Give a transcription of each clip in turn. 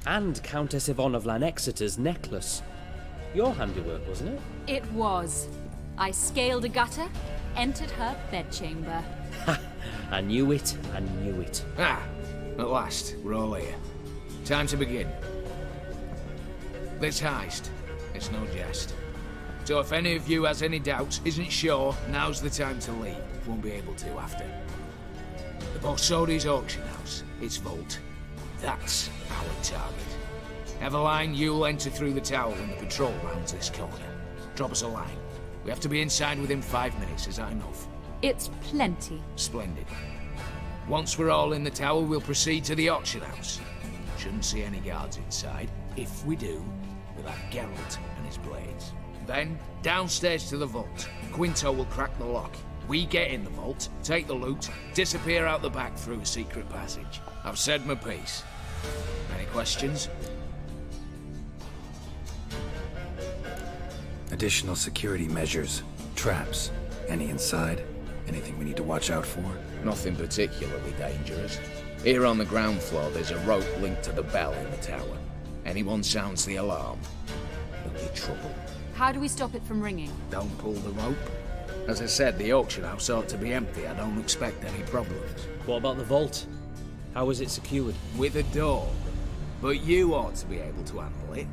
And Countess Yvonne of Lanexeter's necklace. Your handiwork, wasn't it? It was. I scaled a gutter, entered her bedchamber. Ha! I knew it, I knew it. Ah, at last, we're all here. Time to begin. This heist, it's no jest. So if any of you has any doubts, isn't sure, now's the time to leave. Won't be able to after. The Borsodi's auction house, its vault. That's our target. Eveline, you'll enter through the tower when the patrol rounds this corner. Drop us a line. We have to be inside within 5 minutes, is that enough? It's plenty. Splendid. Once we're all in the tower, we'll proceed to the auction house. Shouldn't see any guards inside. If we do, we'll have Geralt and his blades. Then, downstairs to the vault. Quinto will crack the lock. We get in the vault, take the loot, disappear out the back through a secret passage. I've said my piece. Any questions? Additional security measures, traps. Any inside? Anything we need to watch out for? Nothing particularly dangerous. Here on the ground floor, there's a rope linked to the bell in the tower. Anyone sounds the alarm, there'll be trouble. How do we stop it from ringing? Don't pull the rope. As I said, the auction house ought to be empty. I don't expect any problems. What about the vault? How is it secured? With a door. But you ought to be able to handle it.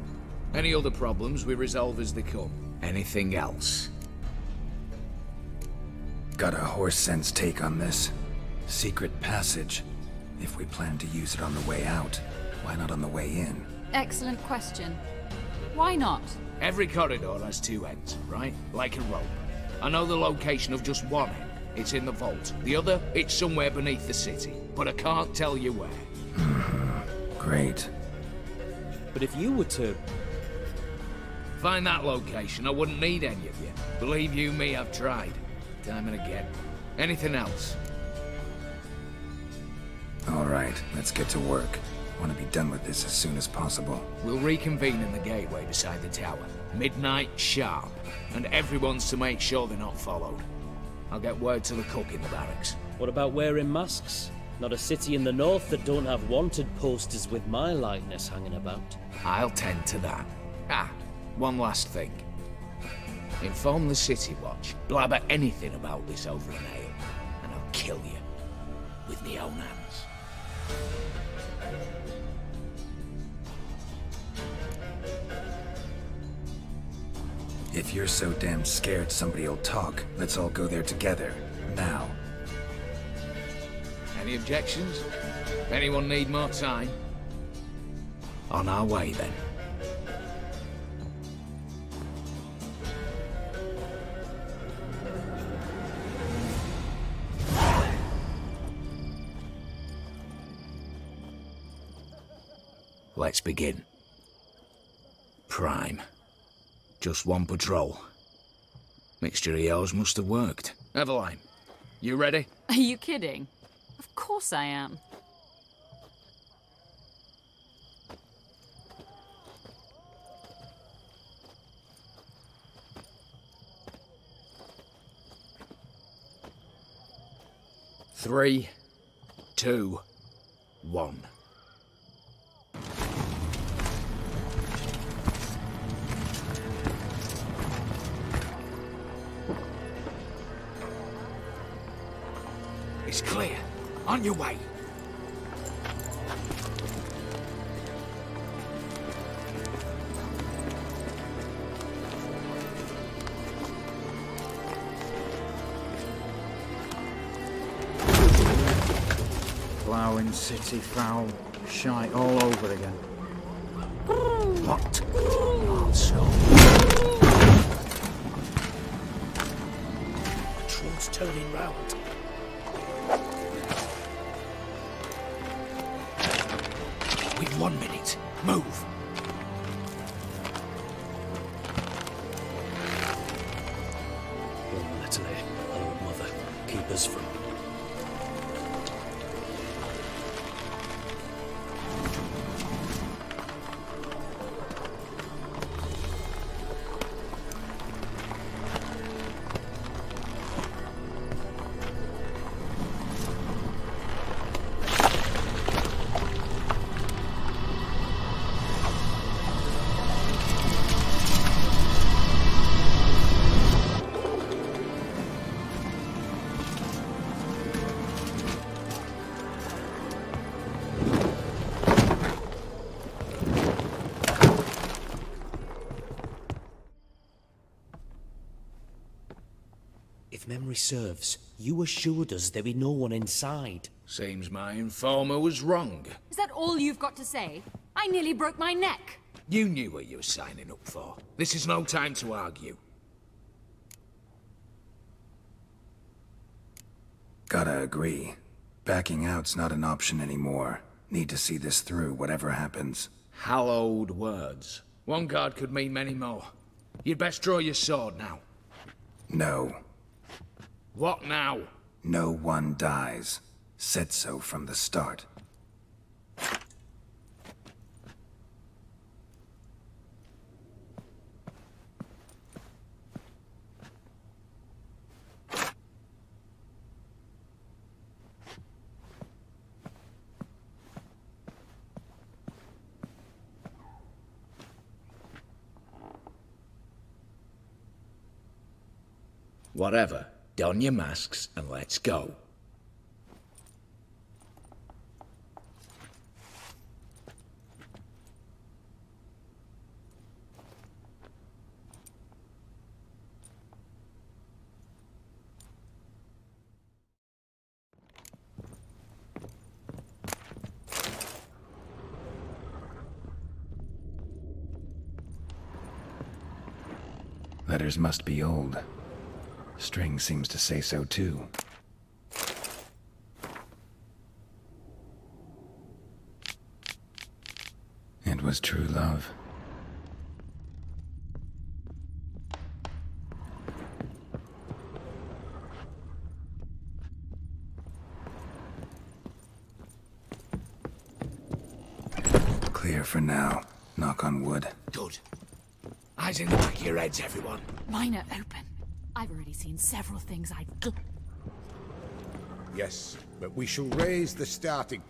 Any other problems we resolve as they come. Anything else? Got a horse sense take on this. Secret passage. If we plan to use it on the way out, why not on the way in? Excellent question. Why not? Every corridor has 2 ends, right? Like a rope. I know the location of just one end. It's in the vault. The other, it's somewhere beneath the city. But I can't tell you where. Great. But if you were to... Find that location, I wouldn't need any of you. Believe you me, I've tried. Time and again. Anything else? All right, let's get to work. Want to be done with this as soon as possible. We'll reconvene in the gateway beside the tower. Midnight sharp. And everyone's to make sure they're not followed. I'll get word to the cook in the barracks. What about wearing masks? Not a city in the north that don't have wanted posters with my likeness hanging about. I'll tend to that. Ah, one last thing. Inform the City Watch. Blabber anything about this over an ale, and I'll kill you. With my own hands. If you're so damn scared somebody'll talk, let's all go there together. Now. Any objections? Anyone need more time? On our way, then. Let's begin. Prime. Just one patrol. Mixture of yours must have worked. Eveline, you ready? Are you kidding? Of course I am. Three, two, one. It's clear. On your way. Ploughing city foul, shite all over again. What? Also. Patrol's turning round. We've 1 minute. Move. One letter, old mother. Keep us from... memory serves, you assured us there be no one inside. Seems my informer was wrong. Is that all you've got to say? I nearly broke my neck. You knew what you were signing up for. This is no time to argue. Gotta agree. Backing out's not an option anymore. Need to see this through, whatever happens. Hallowed words. One guard could mean many more. You'd best draw your sword now. No. What now? No one dies. Said so from the start. Whatever. Don your masks and let's go. Letters must be old. String seems to say so too. It was true love. Clear for now. Knock on wood. Good. Eyes in the back of your heads, everyone. Mine are open. I've already seen several things I'd... Yes, but we shall raise the starting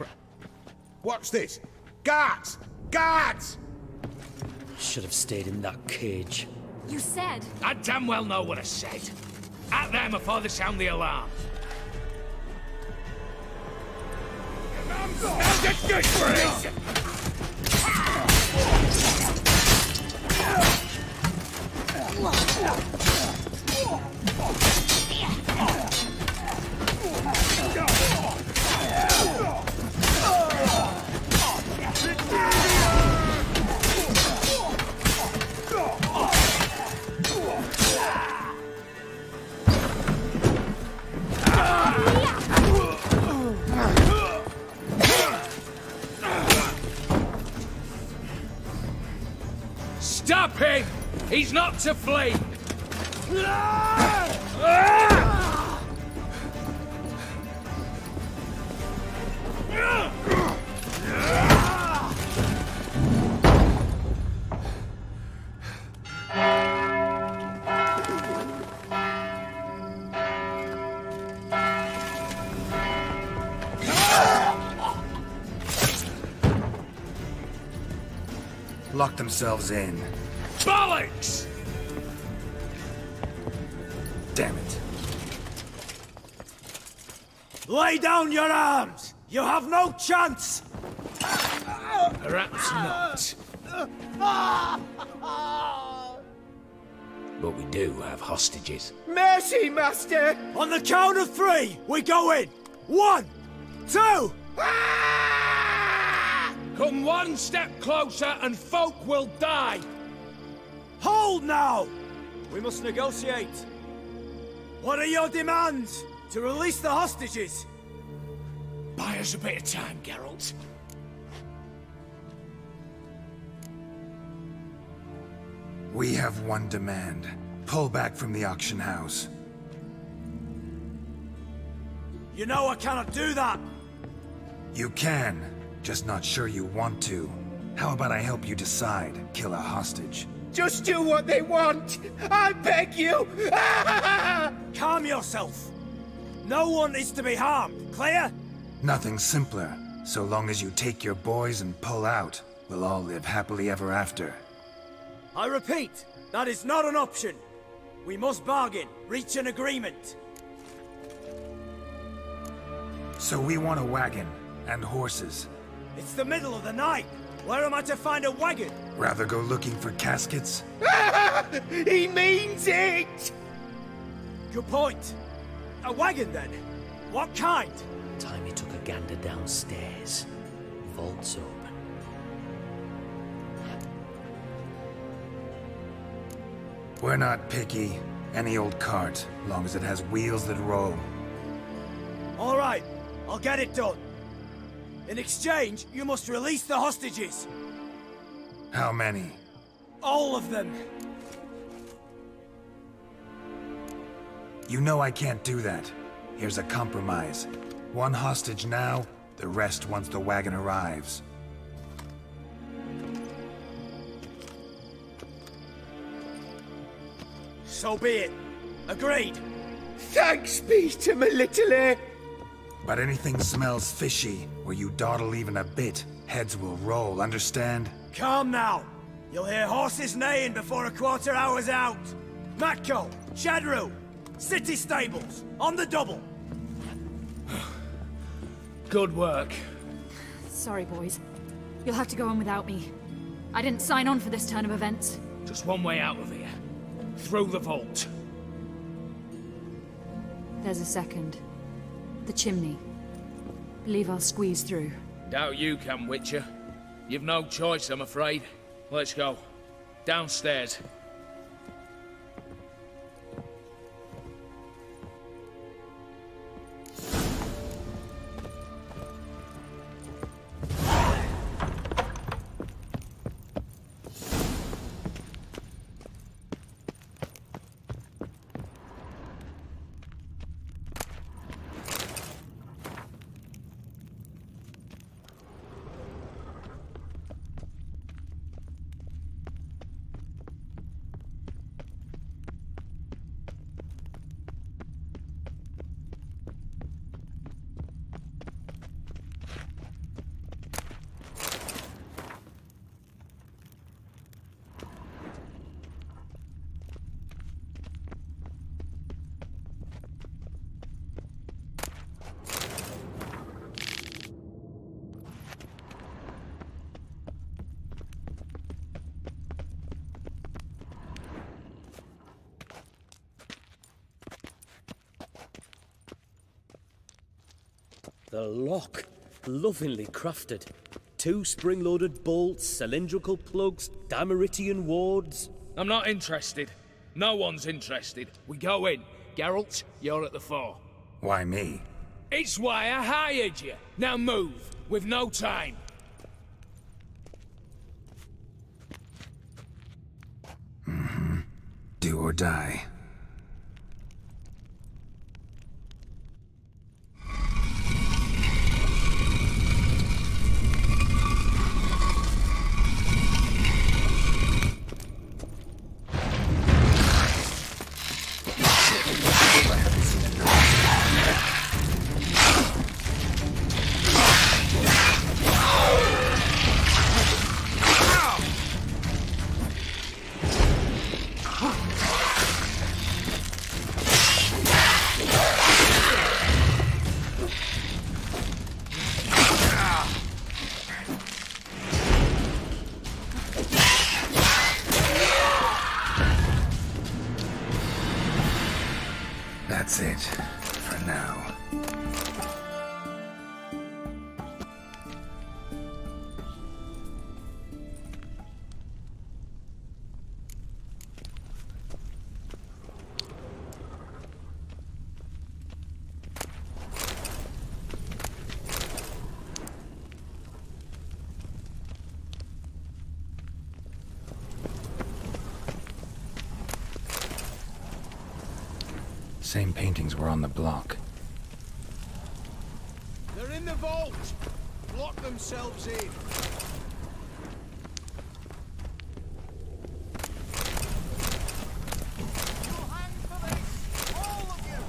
Watch this! Guards! Guards! Should have stayed in that cage. You said... I damn well know what I said. At them before they sound the alarm. Stop him! He's not to flee! Lock themselves in. Bollocks! Damn it. Lay down your arms! You have no chance! Perhaps not. But we do have hostages. Mercy, Master! On the count of 3, we go in! 1, 2... Come one step closer and folk will die! Hold now! We must negotiate. What are your demands? To release the hostages? Buy us a bit of time, Geralt. We have one demand. Pull back from the auction house. You know I cannot do that! You can, just not sure you want to. How about I help you decide? Kill a hostage. Just do what they want! I beg you! Calm yourself! No one is to be harmed, clear? Nothing simpler. So long as you take your boys and pull out, we'll all live happily ever after. I repeat, that is not an option. We must bargain, reach an agreement. So we want a wagon, and horses. It's the middle of the night. Where am I to find a wagon? Rather go looking for caskets? He means it! Good point. A wagon, then? What kind? Time he took a gander downstairs. Vault's open. We're not picky. Any old cart, long as it has wheels that roll. All right, I'll get it done. In exchange, you must release the hostages. How many? All of them. You know I can't do that. Here's a compromise. One hostage now, the rest once the wagon arrives. So be it. Agreed. Thanks be to my little But anything smells fishy, or you dawdle even a bit, heads will roll, understand? Calm now. You'll hear horses neighing before a quarter hour's out. Matko, Shadru, city stables, on the double. Good work. Sorry, boys. You'll have to go on without me. I didn't sign on for this turn of events. Just one way out of here. Through the vault. There's a second. The chimney. Believe I'll squeeze through. Doubt you can, Witcher. You've no choice, I'm afraid. Let's go. Downstairs. The lock. Lovingly crafted. 2 spring-loaded bolts, cylindrical plugs, Dameritian wards. I'm not interested. No one's interested. We go in. Geralt, you're at the fore. Why me? It's why I hired you. Now move. We've no time. Do or die. That's it, for now. Same paintings were on the block. They're in the vault! Lock themselves in. You'll hang for this, all of you!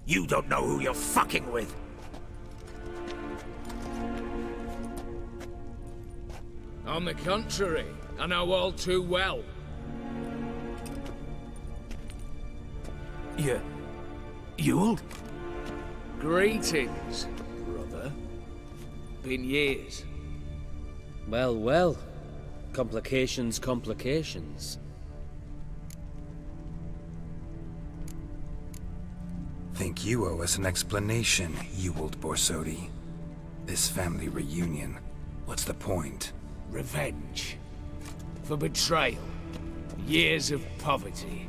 You don't know who you're fucking with. On the contrary, I know all too well. You'll? Greetings, brother. Been years. Well, well. Complications, complications. Think you owe us an explanation, you old Borsodi. This family reunion, what's the point? Revenge. For betrayal. Years of poverty.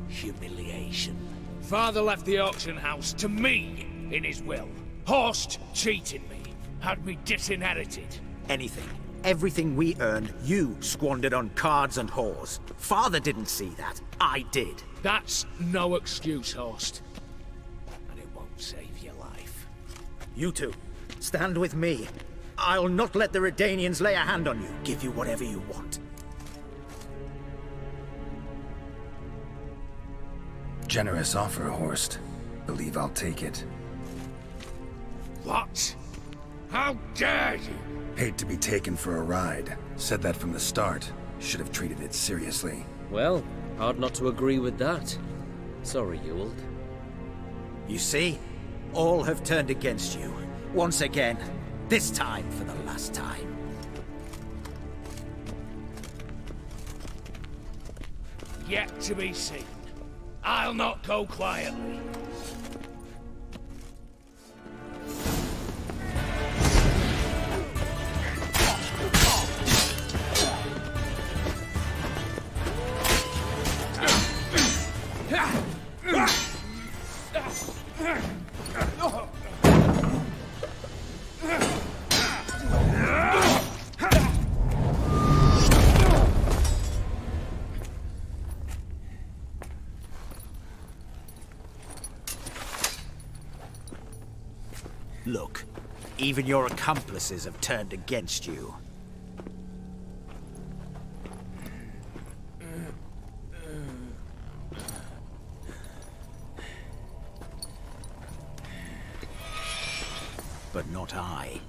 Humiliation. Father left the auction house to me in his will. Horst cheated me. Had me disinherited. Anything. Everything we earned, you squandered on cards and whores. Father didn't see that. I did. That's no excuse, Horst. And it won't save your life. You two, stand with me. I'll not let the Redanians lay a hand on you. Give you whatever you want. Generous offer, Horst. Believe I'll take it. What? How dare you? Paid to be taken for a ride. Said that from the start. Should have treated it seriously. Well, hard not to agree with that. Sorry, Ewald. You see? All have turned against you. Once again. This time for the last time. Yet to be seen. I'll not go quietly. Look, even your accomplices have turned against you. But not I.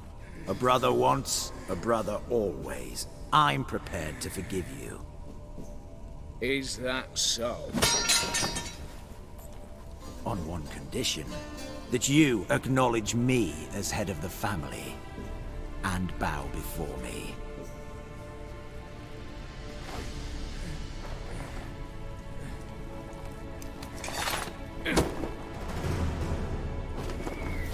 A brother once, a brother always. I'm prepared to forgive you. Is that so? On one condition. That you acknowledge me as head of the family. And bow before me.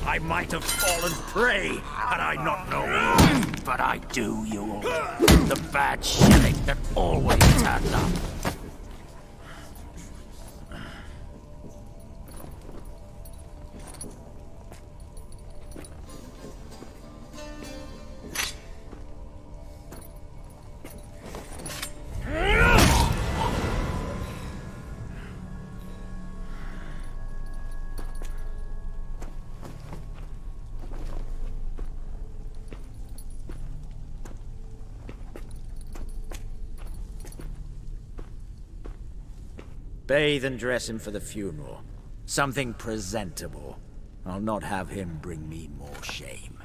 I might have fallen prey had I not known. But I do, you all. The bad shilling that always turns up. Bathe and dress him for the funeral. Something presentable. I'll not have him bring me more shame.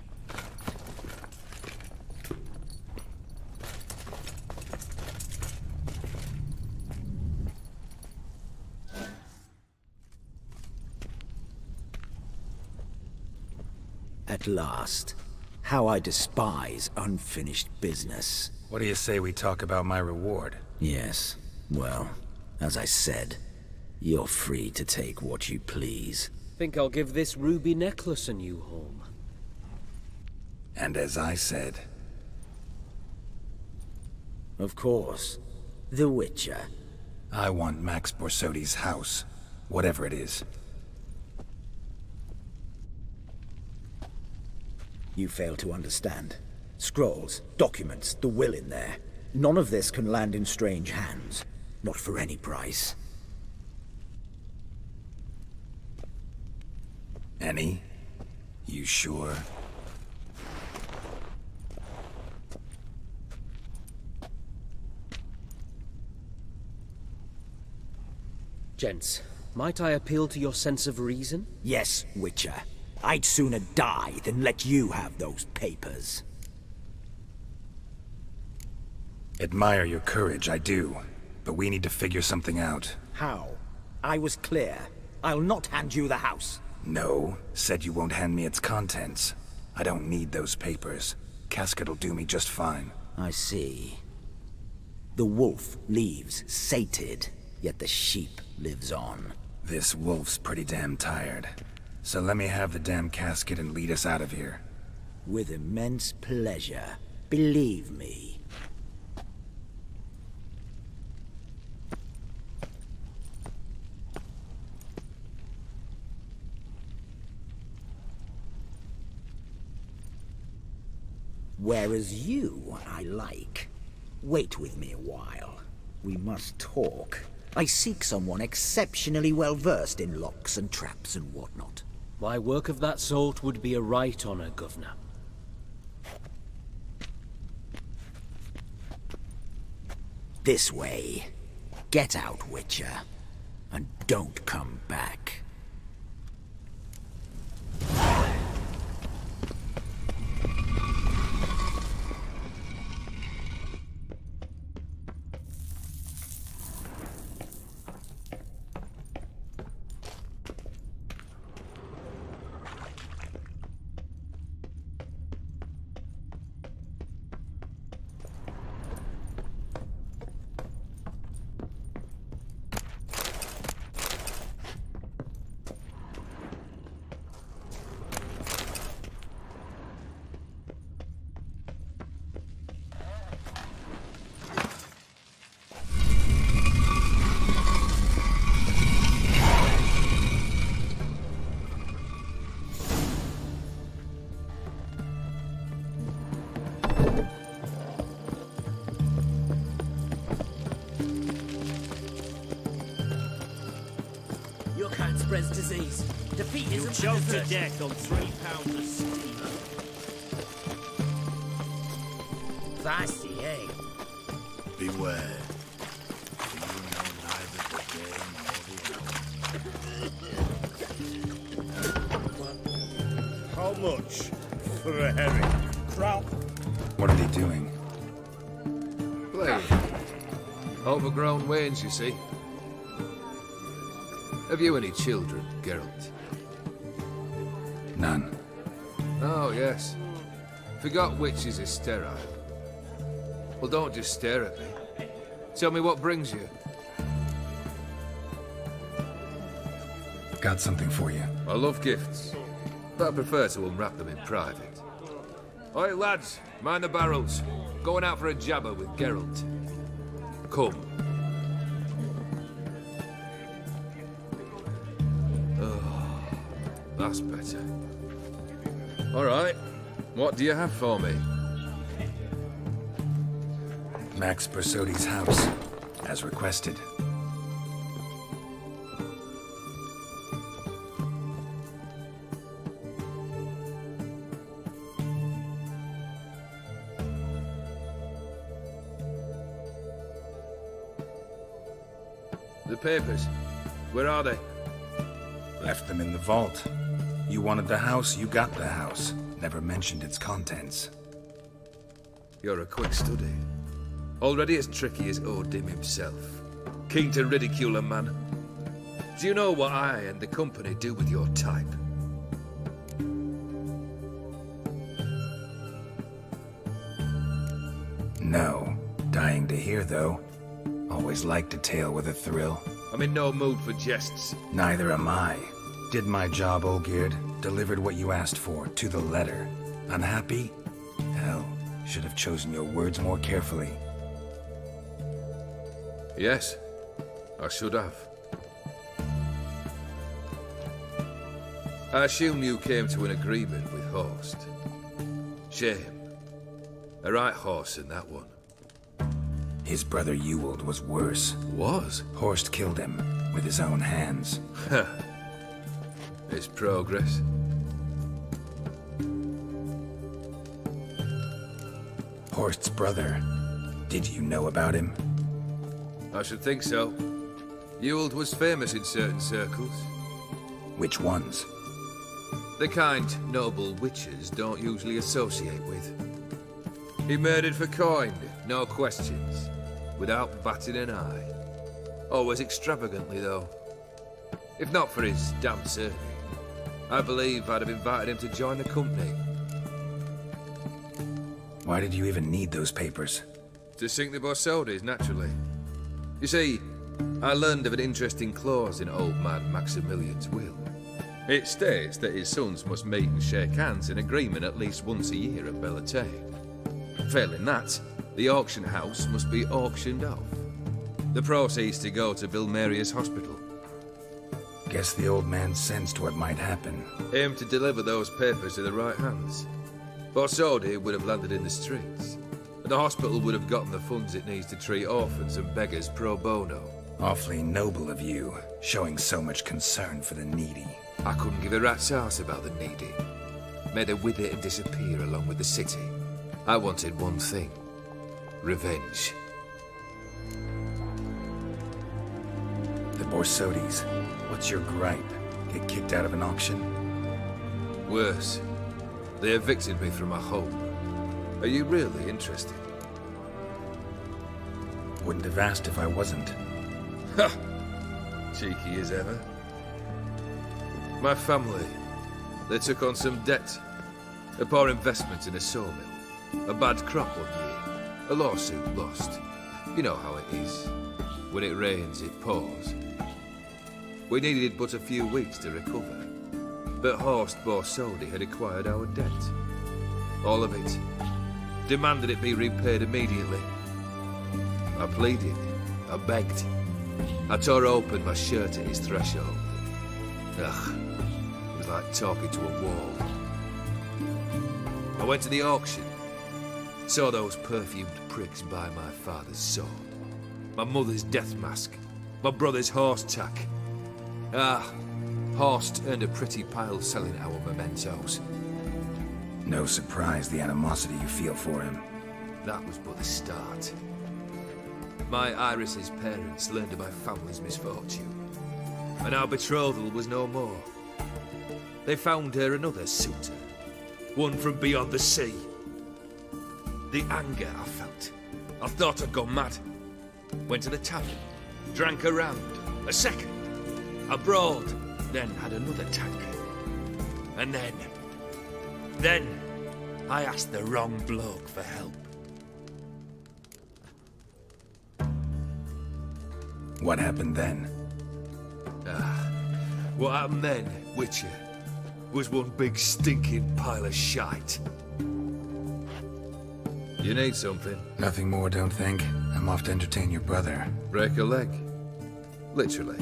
At last. How I despise unfinished business. What do you say we talk about my reward? Yes. Well, as I said, you're free to take what you please. Think I'll give this ruby necklace a new home. And as I said... Of course. The Witcher. I want Max Borsodi's house. Whatever it is. You fail to understand. Scrolls, documents, the will in there. None of this can land in strange hands. Not for any price. Any? You sure? Gents, might I appeal to your sense of reason? Yes, Witcher. I'd sooner die than let you have those papers. Admire your courage, I do. But we need to figure something out. How? I was clear. I'll not hand you the house. No, said you won't hand me its contents. I don't need those papers. Casket'll do me just fine. I see. The wolf leaves sated, yet the sheep lives on. This wolf's pretty damn tired. So let me have the damn casket and lead us out of here. With immense pleasure. Believe me. Whereas you, I like. Wait with me a while. We must talk. I seek someone exceptionally well versed in locks and traps and whatnot. My work of that sort would be a right honor, Governor. This way. Get out, Witcher. And don't come back. Spreads disease. Defeat isn't choked to death on 3 pounds of steam. Feisty, eh? Beware. You know neither the game nor the hour. How much for a herring? Crap. What are they doing? Playing. Overgrown wains, you see. Have you any children, Geralt? None. Oh, yes. Forgot witches are sterile. Well, don't just stare at me. Tell me what brings you. Got something for you. I love gifts, but I prefer to unwrap them in private. Oi, lads, mind the barrels. Going out for a jabber with Geralt. Come. That's better. All right. What do you have for me? Max Borsodi's house, as requested. The papers. Where are they? Left them in the vault. You wanted the house, you got the house. Never mentioned its contents. You're a quick study. Already as tricky as Odin himself. Keen to ridicule a man. Do you know what I and the company do with your type? No. Dying to hear, though. Always liked a tale with a thrill. I'm in no mood for jests. Neither am I. Did my job, Olgierd. Delivered what you asked for, to the letter. Unhappy? Hell, should have chosen your words more carefully. Yes, I should have. I assume you came to an agreement with Horst. Shame. A right horse in that one. His brother Ewald was worse. Was? Horst killed him with his own hands. It's progress. Horst's brother. Did you know about him? I should think so. Ewald was famous in certain circles. Which ones? The kind noble witches don't usually associate with. He murdered for coin, no questions, without batting an eye. Always extravagantly, though. If not for his damn surname, I believe I'd have invited him to join the company. Why did you even need those papers? To sink the Borsodis, naturally. You see, I learned of an interesting clause in old man Maximilian's will. It states that his sons must meet and shake hands in agreement at least once a year at Bellatane. Failing that, the auction house must be auctioned off. The proceeds to go to Vilmeria's hospital. Guess the old man sensed what might happen. Aimed to deliver those papers to the right hands. Borsodi would have landed in the streets. And the hospital would have gotten the funds it needs to treat orphans and beggars pro bono. Awfully noble of you, showing so much concern for the needy. I couldn't give a rat's ass about the needy. Made her wither and disappear along with the city. I wanted one thing. Revenge. The Borsodis. What's your gripe? Get kicked out of an auction? Worse. They evicted me from my home. Are you really interested? Wouldn't have asked if I wasn't. Ha! Cheeky as ever. My family, they took on some debt. A poor investment in a sawmill. A bad crop one year. A lawsuit lost. You know how it is. When it rains, it pours. We needed but a few weeks to recover. But Horst Borsodi had acquired our debt. All of it. Demanded it be repaid immediately. I pleaded. I begged. I tore open my shirt at his threshold. Ugh. It was like talking to a wall. I went to the auction. Saw those perfumed pricks buy my father's sword. My mother's death mask. My brother's horse tack. Ah, Horst earned a pretty pile selling our mementos. No surprise the animosity you feel for him. That was but the start. My Iris's parents learned of my family's misfortune. And our betrothal was no more. They found her another suitor. One from beyond the sea. The anger I felt. I thought I'd gone mad. Went to the tavern. Drank a round. A second. Abroad. Then had another tankard. And then I asked the wrong bloke for help. What happened then? What happened then, Witcher, was one big stinking pile of shite. You need something? Nothing more, don't think. I'm off to entertain your brother. Break a leg? Literally.